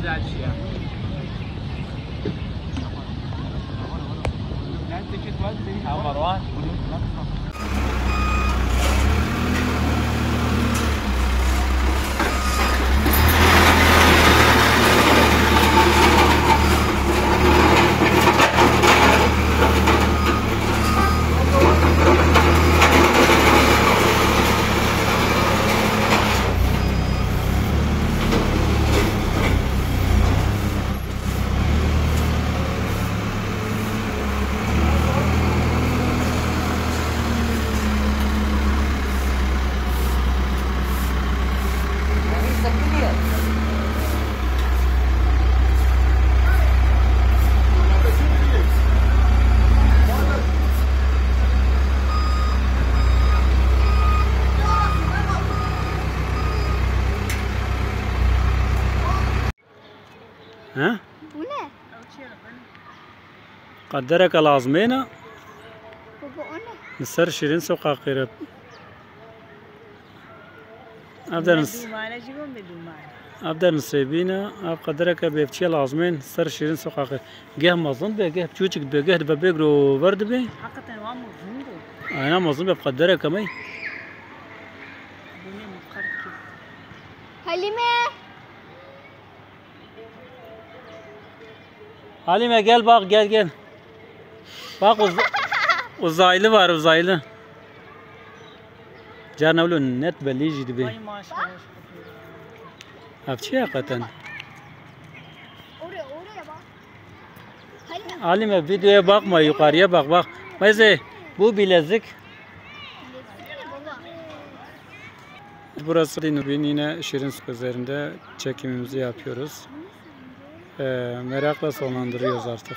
güzel şey ya. Ha Marwan. ها؟ Bu ne? قدرك العظمينا Baba o ne? نسر شيرين سوق قيرب أبدأ نسيبينا أب قدرك بيفتشي العظمين سر شيرين سوق قيرب جه مظن به جه بتشوتك به جه ببيجرو ورد به حقا هو مظلوم أنا مظن بقدرك كمي Halime. Halime gel bak gel. Bak uzaylı var uzaylı. Canavlu net belli gibi. Ay maşallah. Hafçı hakikaten. Oraya bak. Halime. Halime videoya bakma yukarıya bak. Mesela bu bilezik. Burası Dinubin yine Şirinsk üzerinde çekimimizi yapıyoruz. Merakla sonlandırıyoruz artık.